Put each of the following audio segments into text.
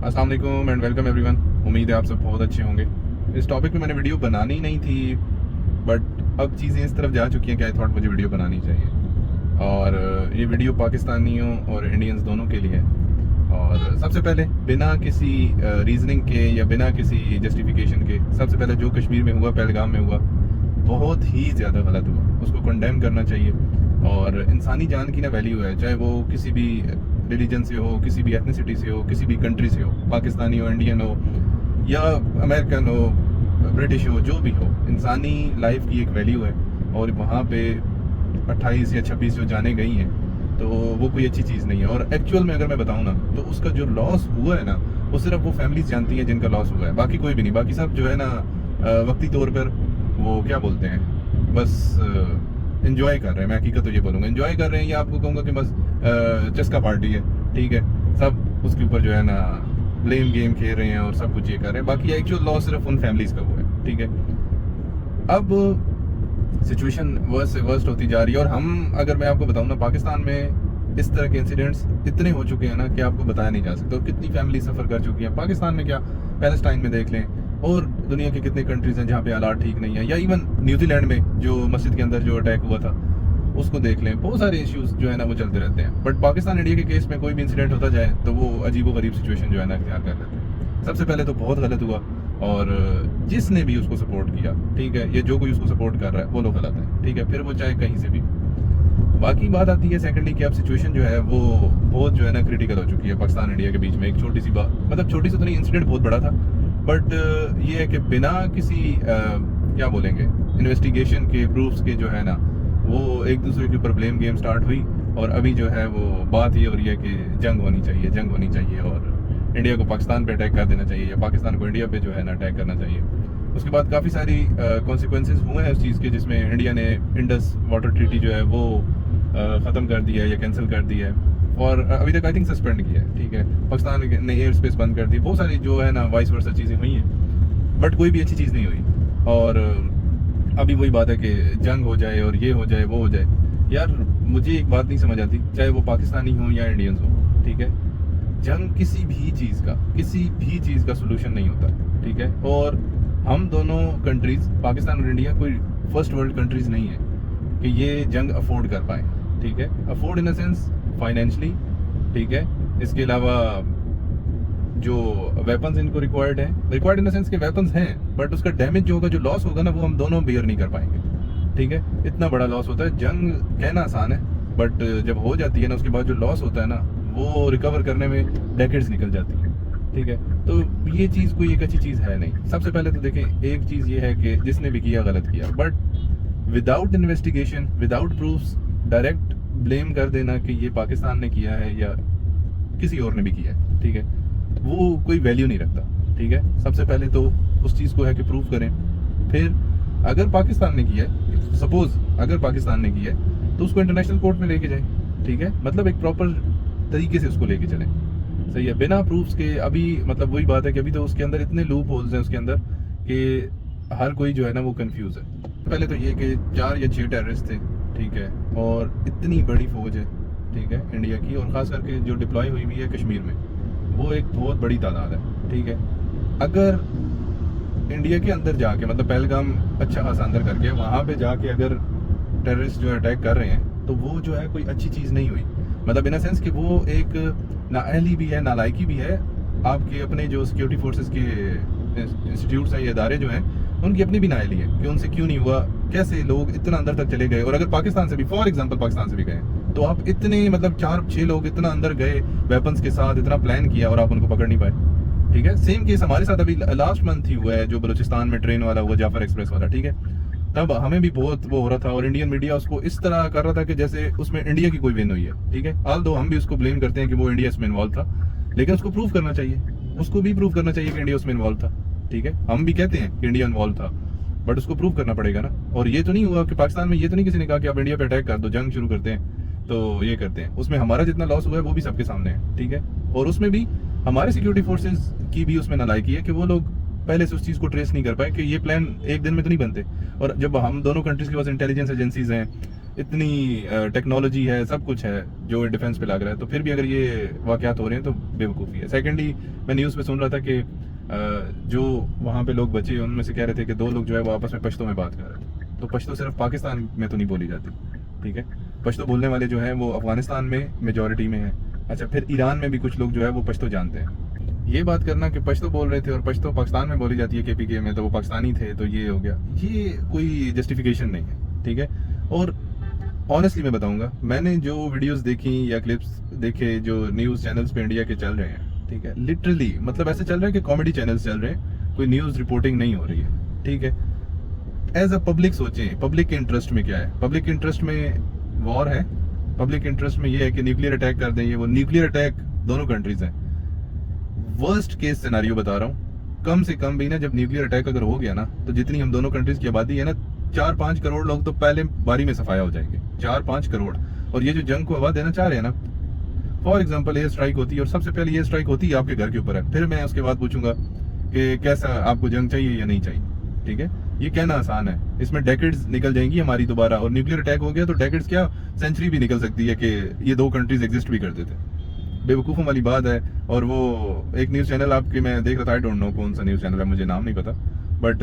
अस्सलाम वालेकुम and welcome everyone. उम्मीद है आप सब बहुत अच्छे होंगे। इस टॉपिक पे मैंने वीडियो बनानी नहीं थी, बट अब चीज़ें इस तरफ जा चुकी हैं कि आई थॉट मुझे वीडियो बनानी चाहिए। और ये वीडियो पाकिस्तानियों और इंडियंस दोनों के लिए है। और सबसे पहले बिना किसी रीजनिंग के या बिना किसी जस्टिफिकेशन के, सबसे पहले जो कश्मीर में हुआ, पहलगाम में हुआ, बहुत ही ज़्यादा गलत हुआ। उसको कंडेम करना चाहिए। और इंसानी जान की ना वैल्यू है, चाहे वो किसी भी रिलीजन से हो, किसी भी एथनिसिटी से हो, किसी भी कंट्री से हो, पाकिस्तानी हो, इंडियन हो या अमेरिकन हो, ब्रिटिश हो, जो भी हो, इंसानी लाइफ की एक वैल्यू है। और वहाँ पे 28 या 26 जो जाने गई हैं, तो वो कोई अच्छी चीज़ नहीं है। और एक्चुअल में अगर मैं बताऊँ ना, तो उसका जो लॉस हुआ है ना, वो सिर्फ वो फैमिलीज जानती हैं जिनका लॉस हुआ है, बाकी कोई भी नहीं। बाकी सब जो है ना, वक्ती तौर पर वो क्या बोलते हैं, बस एंजॉय कर रहे हैं। मैं हकीकत तो ये बोलूँगा, एंजॉय कर रहे हैं, या आपको कहूँगा कि बस चस्का पार्टी है, ठीक है। सब उसके ऊपर जो है ना ब्लेम गेम खेल रहे हैं और सब कुछ ये कर रहे हैं। बाकी एक्चुअल लॉस सिर्फ उन फैमिलीज का हुआ है, ठीक है। अब सिचुएशन वर्स्ट से वर्स्ट होती जा रही है। और हम, अगर मैं आपको बताऊँ ना, पाकिस्तान में इस तरह के इंसिडेंट्स इतने हो चुके हैं ना कि आपको बताया नहीं जा सकता। और कितनी फैमिली सफ़र कर चुकी हैं पाकिस्तान में, क्या पैलेस्टाइन में देख लें, और दुनिया के कितने कंट्रीज हैं जहाँ पे हालात ठीक नहीं है, या इवन न्यूजीलैंड में जो मस्जिद के अंदर जो अटैक हुआ था उसको देख लें। बहुत सारे इश्यूज जो है ना वो चलते रहते हैं। बट पाकिस्तान इंडिया के केस में कोई भी इंसिडेंट होता जाए तो वो अजीब व गरीब सिचुएशन जो है ना इख्तियार कर लेते हैं। सबसे पहले तो बहुत गलत हुआ, और जिसने भी उसको सपोर्ट किया, ठीक है, ये जो कोई उसको सपोर्ट कर रहा है वो लोग गलत है, ठीक है, फिर वो चाहे कहीं से भी। बाकी बात आती है सेकेंडली कि अब सिचुएशन जो है वो बहुत जो है ना क्रिटिकल हो चुकी है पाकिस्तान इंडिया के बीच में। एक छोटी सी बात, मतलब छोटी सी तो नहीं, इंसिडेंट बहुत बड़ा था, बट ये है कि बिना किसी क्या बोलेंगे, इन्वेस्टिगेशन के, प्रूफ्स के, जो है ना वो एक दूसरे के ऊपर ब्लेम गेम स्टार्ट हुई। और अभी जो है वो बात ये हो रही है कि जंग होनी चाहिए, जंग होनी चाहिए, और इंडिया को पाकिस्तान पे अटैक कर देना चाहिए, या पाकिस्तान को इंडिया पे जो है ना अटैक करना चाहिए। उसके बाद काफ़ी सारी कॉन्सिक्वेंसेस हुए हैं उस चीज़ के, जिसमें इंडिया ने इंडस वाटर ट्रीटी जो है वो ख़त्म कर दिया है या कैंसिल कर दिया है, और अभी तक आई थिंक सस्पेंड किया है, ठीक है। पाकिस्तान ने एयर स्पेस बंद कर दी, बहुत सारी जो है ना वाइस वर्सा चीज़ें हुई हैं, बट कोई भी अच्छी चीज़ नहीं हुई। और अभी वही बात है कि जंग हो जाए और ये हो जाए वो हो जाए। यार मुझे एक बात नहीं समझ आती, चाहे वो पाकिस्तानी हो या इंडियंस हो, ठीक है, जंग किसी भी चीज़ का सोल्यूशन नहीं होता, ठीक है। और हम दोनों कंट्रीज, पाकिस्तान और इंडिया, कोई फर्स्ट वर्ल्ड कंट्रीज नहीं है कि ये जंग अफोर्ड कर पाए, ठीक है। Afford in the sense financially, ठीक है। इसके अलावा जो वेपन्स इनको रिक्वायर्ड इन द सेंस के वेपन्स हैं, बट उसका डैमेज जो होगा, जो लॉस होगा ना, वो हम दोनों बेयर नहीं कर पाएंगे, ठीक है। इतना बड़ा लॉस होता है। जंग कहना आसान है, बट जब हो जाती है ना, उसके बाद जो लॉस होता है ना, वो रिकवर करने में डेकेड्स निकल जाती है, ठीक है। तो ये चीज़ कोई एक अच्छी चीज़ है नहीं। सबसे पहले तो देखें, एक चीज़ ये है कि जिसने भी किया गलत किया, but without investigation, without proofs, direct blame कर देना कि ये पाकिस्तान ने किया है या किसी और ने भी किया है, ठीक है, वो कोई वैल्यू नहीं रखता, ठीक है। सबसे पहले तो उस चीज़ को है कि प्रूफ करें। फिर अगर पाकिस्तान ने किया है, सपोज अगर पाकिस्तान ने किया है, तो उसको इंटरनेशनल कोर्ट में लेके जाए, ठीक है। मतलब एक प्रॉपर तरीके से उसको लेके चलें, सही है, बिना प्रूफ्स के। अभी मतलब वही बात है कि अभी तो उसके अंदर इतने लूप होल्स हैं उसके अंदर कि हर कोई जो है ना वो कंफ्यूज है। पहले तो ये कि 4 या 6 टेररिस्ट थे, ठीक है, और इतनी बड़ी फौज है, ठीक है, इंडिया की, और ख़ास करके जो डिप्लॉय हुई हुई है कश्मीर में, वो एक बहुत बड़ी तादाद है, ठीक है। अगर इंडिया के अंदर जाके, मतलब पहलगाम अच्छा खासा अंदर करके, वहाँ पे जाके अगर टेररिस्ट जो अटैक कर रहे हैं, तो वो जो है कोई अच्छी चीज़ नहीं हुई। मतलब इन सेंस कि वो एक नाअहली भी है, नालायकी भी है। आपके अपने जो सिक्योरिटी फोर्सेस के इंस्टीट्यूट्स हैं, ये इदारे जो हैं, उनकी अपनी भी नाअहली है कि उनसे क्यों नहीं हुआ, कैसे लोग इतना अंदर तक चले गए। और अगर पाकिस्तान से भी, फॉर एग्जांपल पाकिस्तान से भी गए, तो आप इतने, मतलब 4-6 लोग इतना अंदर गए वेपन्स के साथ, इतना प्लान किया, और आप उनको पकड़ नहीं पाए, ठीक है। सेम केस हमारे साथ अभी लास्ट मंथ ही हुआ है, जो बलूचिस्तान में ट्रेन वाला हुआ, जाफर एक्सप्रेस वाला, ठीक है। तब हमें भी बहुत वो हो रहा था, और इंडियन मीडिया उसको इस तरह कर रहा था कि जैसे उसमें इंडिया की कोई विन हुई है, ठीक है। हाल दो हम भी उसको ब्लेम करते हैं कि वो इंडिया इसमें इन्वॉल्व था, लेकिन उसको प्रूव करना चाहिए, उसको भी प्रूव करना चाहिए कि इंडिया उसमें इन्वॉल्व था, ठीक है। हम भी कहते हैं कि इंडिया इन्वॉल्व था, बट उसको प्रूव करना पड़ेगा ना। और ये तो नहीं हुआ कि पाकिस्तान में, ये तो नहीं किसी ने कहा कि आप इंडिया पे अटैक कर दो, जंग शुरू करते हैं, तो ये करते हैं। उसमें हमारा जितना लॉस हुआ है वो भी सबके सामने है, ठीक है। और उसमें भी हमारे सिक्योरिटी फोर्सेज की भी उसमें नालायकी है कि वो लोग पहले से उस चीज़ को ट्रेस नहीं कर पाए कि ये प्लान एक दिन में तो नहीं बनते। और जब हम दोनों कंट्रीज के पास इंटेलिजेंस एजेंसीज हैं, इतनी टेक्नोलॉजी है, सब कुछ है जो डिफेंस पे लग रहा है, तो फिर भी अगर ये वाकयात हो रहे हैं तो बेवकूफ़ी है। सेकेंडली, मैं न्यूज़ पे सुन रहा था कि जो वहाँ पे लोग बचे उनमें से कह रहे थे कि 2 लोग जो है वो आपस में पश्तो में बात कर रहे थे। तो पश्तो सिर्फ पाकिस्तान में तो नहीं बोली जाती, ठीक है। पश्तो बोलने वाले जो हैं वो अफगानिस्तान में मेजॉरिटी में है। अच्छा, फिर ईरान में भी कुछ लोग जो है वो पश्तो जानते हैं। ये बात करना कि पश्तो बोल रहे थे और पश्तो पाकिस्तान में बोली जाती है केपीके में, तो वो पाकिस्तानी थे तो ये हो गया, ये कोई जस्टिफिकेशन नहीं है, ठीक है। और ऑनेस्टली मैं बताऊंगा, मैंने जो वीडियोस देखी या क्लिप्स देखे जो न्यूज़ चैनल्स पे इंडिया के चल रहे हैं, ठीक है, लिटरली मतलब ऐसे चल रहा है कि कॉमेडी चैनल्स चल रहे हैं, कोई न्यूज़ रिपोर्टिंग नहीं हो रही है, ठीक है। एज अ पब्लिक सोचें, पब्लिक के इंटरेस्ट में क्या है? पब्लिक के इंटरेस्ट में वॉर है, पब्लिक के इंटरेस्ट में ये है कि न्यूक्लियर अटैक कर दें। ये वो न्यूक्लियर अटैक दोनों कंट्रीज हैं। वर्स्ट केस सिनेरियो बता रहा हूँ, कम से कम भी ना, जब न्यूक्लियर अटैक अगर हो गया ना, तो जितनी हम दोनों कंट्रीज की आबादी है ना, 4-5 करोड़ लोग तो पहले बारी में सफाया हो जाएंगे, 4-5 करोड़। और ये जो जंग को हवा देना चाह रहे हैं ना, फॉर एग्जाम्पल एयर स्ट्राइक होती है, और सबसे पहले एयर स्ट्राइक होती है आपके घर के ऊपर है, फिर मैं उसके बाद पूछूंगा कि कैसा आपको जंग चाहिए या नहीं चाहिए, ठीक है। ये कहना आसान है, इसमें डेकेड्स निकल जाएंगी हमारी दोबारा, और न्यूक्लियर अटैक हो गया तो डेकेड्स क्या, सेंचुरी भी निकल सकती है कि ये 2 कंट्रीज एग्जिस्ट भी करते थे। बेवकूफ़ों वाली बात है। और वो एक न्यूज़ चैनल आपके मैं देख रहा था, आई डोंट नो कौन सा न्यूज़ चैनल है, मुझे नाम नहीं पता, बट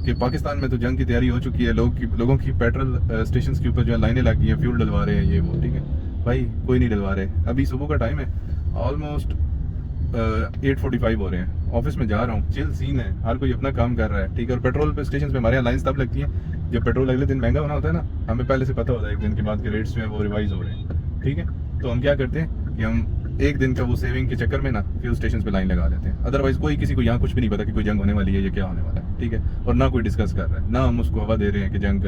कि पाकिस्तान में तो जंग की तैयारी हो चुकी है, लोगों की पेट्रोल स्टेशन के ऊपर जो है लाइनें लग गई हैं, फ्यूल डलवा रहे हैं, ये वो, ठीक है भाई, कोई नहीं डलवा रहे। अभी सुबह का टाइम है, ऑलमोस्ट 8:45 हो रहे हैं, ऑफिस में जा रहा हूँ, चिल सीन है, हर कोई अपना काम कर रहा है, ठीक है। और पेट्रोल पे स्टेशन पे हमारे यहाँ लाइन्स तब लगती हैं जब पेट्रोल अगले दिन महंगा होना होता है ना, हमें पहले से पता होता है एक दिन के बाद के रेट्स जो है वो रिवाइज हो रहे हैं, ठीक है। तो हम क्या करते हैं कि हम एक दिन का वो सेविंग के चक्कर में ना फ्यूल स्टेशन पे लाइन लगा लेते हैं। अदरवाइज कोई किसी को यहाँ कुछ भी नहीं पता कि कोई जंग होने वाली है या क्या होने वाला है, ठीक है। और ना कोई डिस्कस कर रहा है, ना हम उसको हवा दे रहे हैं कि जंग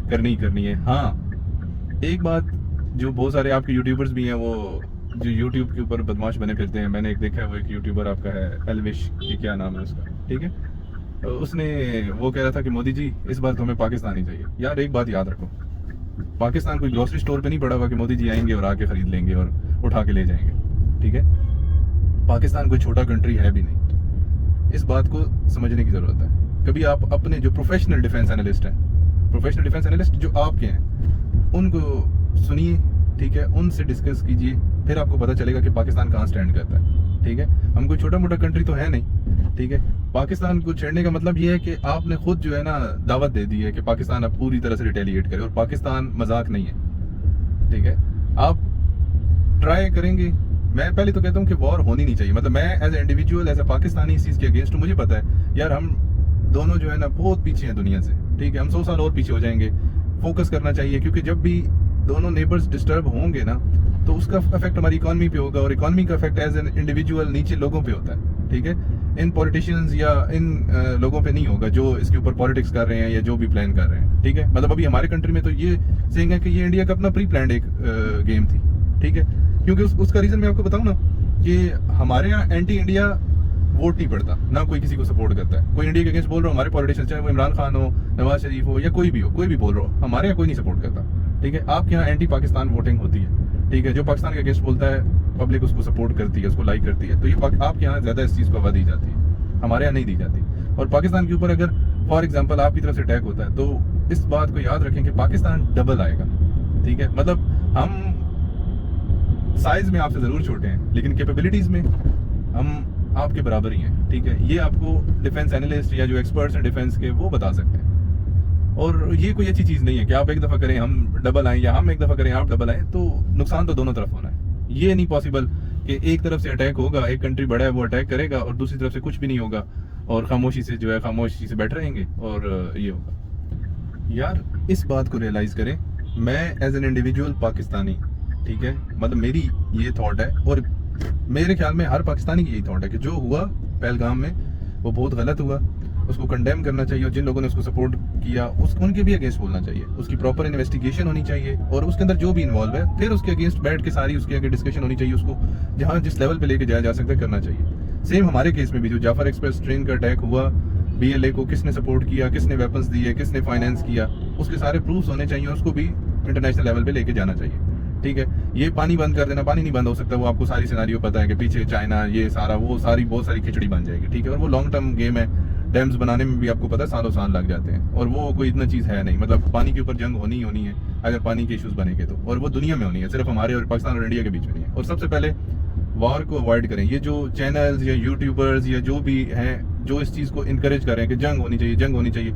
करनी ही करनी है। हाँ, एक बात जो बहुत सारे आपके यूट्यूबर्स भी हैं, वो जो यूट्यूब के ऊपर बदमाश बने फिरते हैं, मैंने एक देखा है, वो एक यूट्यूबर आपका है एलविश, ये क्या नाम है उसका, ठीक है। तो उसने वो कह रहा था कि मोदी जी इस बार तो हमें पाकिस्तान ही चाहिए। यार एक बात याद रखो, पाकिस्तान कोई ग्रोसरी स्टोर पे नहीं पड़ा हुआ कि मोदी जी आएंगे और आके खरीद लेंगे और उठा के ले जाएंगे, ठीक है। पाकिस्तान कोई छोटा कंट्री है भी नहीं, इस बात को समझने की जरूरत है। कभी आप अपने जो प्रोफेशनल डिफेंस एनालिस्ट हैं, प्रोफेशनल डिफेंस एनालिस्ट जो आपके हैं, उनको सुनिए, ठीक है, उनसे डिस्कस कीजिए, फिर आपको पता चलेगा कि पाकिस्तान कहाँ स्टैंड करता है, ठीक है। हम कोई छोटा मोटा कंट्री तो है नहीं, ठीक है। पाकिस्तान को छेड़ने का मतलब ये है कि आपने खुद जो है ना दावत दे दी है कि पाकिस्तान अब पूरी तरह से रिटेलिएट करे, और पाकिस्तान मजाक नहीं है, ठीक है। आप ट्राई करेंगे, मैं पहले तो कहता हूँ कि वॉर होनी नहीं चाहिए, मतलब मैं as a individual, as a Pakistani इस चीज़ के अगेंस्ट हूँ। मुझे पता है यार, हम दोनों जो है ना बहुत पीछे हैं दुनिया से, ठीक है, हम 100 साल और पीछे हो जाएंगे। फोकस करना चाहिए, क्योंकि जब भी दोनों नेबर्स डिस्टर्ब होंगे ना, तो उसका इफेक्ट हमारी इकॉनमी पे होगा, और इकॉनमी का इफेक्ट एज एन इंडिविजुअल नीचे लोगों पे होता है, ठीक है। इन पॉलिटिशियंस या इन लोगों पे नहीं होगा जो इसके ऊपर पॉलिटिक्स कर रहे हैं या जो भी प्लान कर रहे हैं, ठीक है। मतलब अभी हमारे कंट्री में तो ये सेइंग है कि ये इंडिया का अपना प्री प्लान्ड एक गेम थी, ठीक है। क्योंकि उसका रीजन मैं आपको बताऊं ना, कि हमारे यहाँ एंटी इंडिया वोट नहीं पड़ता, ना कोई किसी को सपोर्ट करता है। कोई इंडिया के अगेंस्ट बोल रहा हो, हमारे पॉलिटिशियन, चाहे वो इमरान खान हो, नवाज शरीफ हो, या कोई भी हो, कोई भी बोल रहा हो, हमारे यहाँ कोई नहीं सपोर्ट करता, ठीक है। आपके यहाँ एंटी पाकिस्तान वोटिंग होती है, ठीक है। जो पाकिस्तान के अगेंस्ट बोलता है, पब्लिक उसको सपोर्ट करती है, उसको लाइक करती है, तो ये आपके यहाँ ज्यादा इस चीज़ को हवा दी जाती है, हमारे यहाँ नहीं दी जाती। और पाकिस्तान के ऊपर अगर फॉर एग्जाम्पल आपकी तरफ से अटैक होता है, तो इस बात को याद रखें कि पाकिस्तान डबल आएगा, ठीक है। मतलब हम साइज में आपसे जरूर छोटे हैं, लेकिन कैपेबिलिटीज में हम आपके बराबर ही हैं, ठीक है। ये आपको डिफेंस एनालिस्ट या जो एक्सपर्ट्स हैं डिफेंस के, वो बता सकते हैं। और ये कोई अच्छी चीज़ नहीं है कि आप एक दफ़ा करें हम डबल आएँ, या हम एक दफ़ा करें आप डबल आएँ, तो नुकसान तो दोनों तरफ होना है। ये नहीं पॉसिबल कि एक तरफ से अटैक होगा, एक कंट्री बड़ा है वो अटैक करेगा, और दूसरी तरफ से कुछ भी नहीं होगा, और खामोशी से जो है खामोशी से बैठे रहेंगे, और ये होगा। यार इस बात को रियलाइज़ करें, मैं एज एन इंडिविजुअल पाकिस्तानी, ठीक है, मतलब मेरी ये थॉट है, और मेरे ख्याल में हर पाकिस्तानी की यही थॉट है कि जो हुआ पहलगाम में वो बहुत गलत हुआ, उसको कंडेम करना चाहिए, और जिन लोगों ने उसको सपोर्ट किया उनके भी अगेंस्ट बोलना चाहिए, उसकी प्रॉपर इन्वेस्टिगेशन होनी चाहिए, और उसके अंदर जो भी इन्वॉल्व है फिर उसके अगेंस्ट बैठ के सारी उसके आगे डिस्कशन होनी चाहिए, उसको जहाँ जिस लेवल पे लेके जाया जा सकता है करना चाहिए। सेम हमारे केस में भी जो जाफर एक्सप्रेस ट्रेन का अटैक हुआ, BLA को किसने सपोर्ट किया, किसने वेपन्स दिए, किसने फाइनेंस किया, उसके सारे प्रूफ्स होने चाहिए, उसको भी इंटरनेशनल लेवल पे लेके जाना चाहिए, ठीक है। ये पानी बंद कर देना, पानी नहीं बंद हो सकता, वो आपको सारी सिनेरियो पता है कि पीछे चाइना, ये सारा वो सारी बहुत सारी खिचड़ी बन जाएगी, ठीक है। और वो लॉन्ग टर्म गेम है, डैम्स बनाने में भी आपको पता है सालों साल लग जाते हैं, और वो कोई इतना चीज़ है नहीं। मतलब पानी के ऊपर जंग होनी ही होनी है अगर पानी के इश्यूज बनेंगे तो, और वो दुनिया में होनी है, सिर्फ हमारे और पाकिस्तान और इंडिया के बीच में नहीं है। और सबसे पहले वॉर को अवॉइड करें। ये जो चैनल्स या यूट्यूबर्स या जो भी हैं जो इस चीज़ को इनकरेज कर रहे हैं कि जंग होनी चाहिए, जंग होनी चाहिए,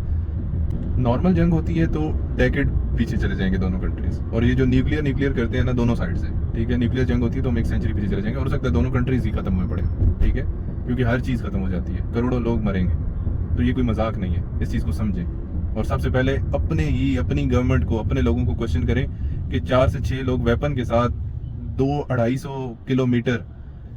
नॉर्मल जंग होती है तो डेकेड पीछे चले जाएंगे दोनों कंट्रीज। और ये जो न्यूक्लियर करते हैं ना दोनों साइड से, ठीक है, न्यूक्लियर जंग होती है तो हम 1 सेंचुरी पीछे चले जाएंगे, हो सकता है दोनों कंट्रीज ही खत्म हुए पड़े, ठीक है, क्योंकि हर चीज़ खत्म हो जाती है, करोड़ों लोग मरेंगे। तो ये कोई मजाक नहीं है, इस चीज़ को समझें। और सबसे पहले अपनी गवर्नमेंट को, अपने लोगों को क्वेश्चन करें कि 4 से 6 लोग वेपन के साथ 200-250 किलोमीटर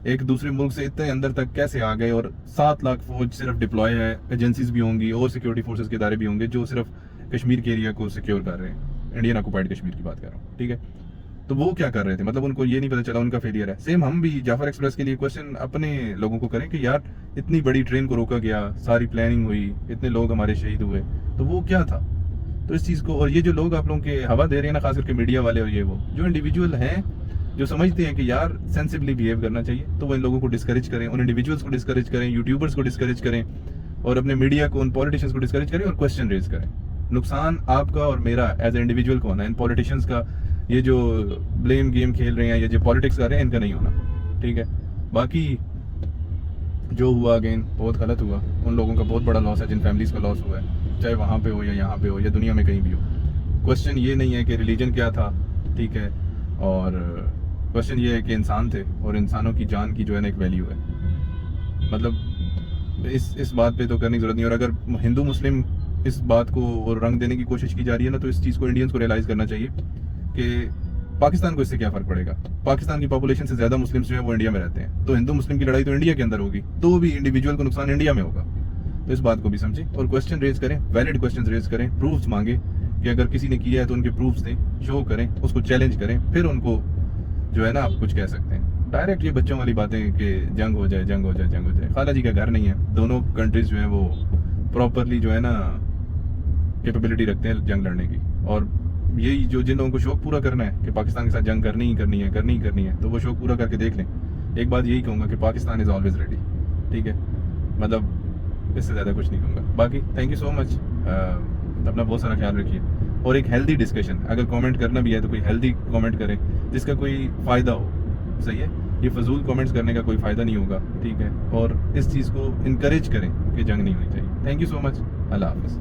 एक दूसरे मुल्क से इतने अंदर तक कैसे आ गए, और 7 लाख फौज सिर्फ डिप्लॉय है, एजेंसीज भी होंगी और सिक्योरिटी फोर्सेस के इदारे भी होंगे जो सिर्फ कश्मीर के एरिया को सिक्योर कर रहे हैं, इंडियन ऑक्युपाइड कश्मीर की बात कर रहा हूँ, ठीक है। तो वो क्या कर रहे थे, मतलब उनको ये नहीं पता चला उनका फेलियर है। सेम हम भी जाफर एक्सप्रेस के लिए क्वेश्चन अपने लोगों को करें कि यार इतनी बड़ी ट्रेन को रोका गया, सारी प्लानिंग हुई, इतने लोग हमारे शहीद हुए, तो वो क्या था। तो इस चीज़ को, और ये जो लोग आप लोगों के हवा दे रहे हैं ना, खास करके मीडिया वाले और ये वो जो इंडिविजुअल हैं जो समझते हैं कि यार सेंसिबली बिहेव करना चाहिए, तो वो इन लोगों को डिस्करेज करें, उन इंडिविजुअल्स को डिस्करेज करें, यूट्यूबर्स को डिस्करेज करें, और अपने मीडिया को, उन पॉलिटिशियंस को डिस्करेज करें और क्वेश्चन रेज करें। नुकसान आपका और मेरा एज ए इंडिविजुअल को होना है, इन पॉलिटिशियंस का, ये जो ब्लेम गेम खेल रहे हैं या जो पॉलिटिक्स कर रहे हैं, इनका नहीं होना, ठीक है। बाकी जो हुआ अगेन बहुत गलत हुआ, उन लोगों का बहुत बड़ा लॉस है जिन फैमिलीज़ का लॉस हुआ है, चाहे वहाँ पे हो या यहाँ पे हो या दुनिया में कहीं भी हो। क्वेश्चन ये नहीं है कि रिलीजन क्या था, ठीक है, और क्वेश्चन ये है कि इंसान थे, और इंसानों की जान की जो है ना एक वैल्यू है। मतलब इस बात पे तो करने की जरूरत नहीं। और अगर हिंदू मुस्लिम इस बात को और रंग देने की कोशिश की जा रही है ना, तो इस चीज़ को इंडियंस को रियलाइज़ करना चाहिए कि पाकिस्तान को इससे क्या फ़र्क पड़ेगा। पाकिस्तान की पॉपुलेशन से ज़्यादा मुस्लिम्स जो है वो इंडिया में रहते हैं, तो हिंदू मुस्लिम की लड़ाई तो इंडिया के अंदर होगी, तो भी इंडिविजुअल को नुकसान इंडिया में होगा। तो इस बात को भी समझें और क्वेश्चन रेज करें, वैलिड क्वेश्चन रेज करें, प्रूफ्स मांगे कि अगर किसी ने किया है तो उनके प्रूफ्स दें, शो करें, उसको चैलेंज करें, फिर उनको जो है ना आप कुछ कह सकते हैं। डायरेक्ट ये बच्चों वाली बातें कि जंग हो जाए, जंग हो जाए, जंग हो जाए, खाला जी का घर नहीं है। दोनों कंट्रीज जो है वो प्रॉपरली जो है ना कैपेबिलिटी रखते हैं जंग लड़ने की। और यही जो जिन लोगों को शौक पूरा करना है कि पाकिस्तान के साथ जंग करनी ही करनी है, तो वो शौक पूरा करके देख लें। एक बात यही कहूँगा कि पाकिस्तान इज़ ऑलवेज रेडी, ठीक है, मतलब इससे ज़्यादा कुछ नहीं कहूँगा। बाकी थैंक यू सो मच, अपना बहुत सारा ख्याल रखिए, और एक हेल्दी डिस्कशन, अगर कमेंट करना भी है तो कोई हेल्दी कमेंट करें जिसका कोई फ़ायदा हो, सही है। ये फजूल कमेंट्स करने का कोई फ़ायदा नहीं होगा, ठीक है, और इस चीज़ को इनकरेज करें कि जंग नहीं होनी चाहिए। थैंक यू सो मच, अल्लाह हाफ़िज़।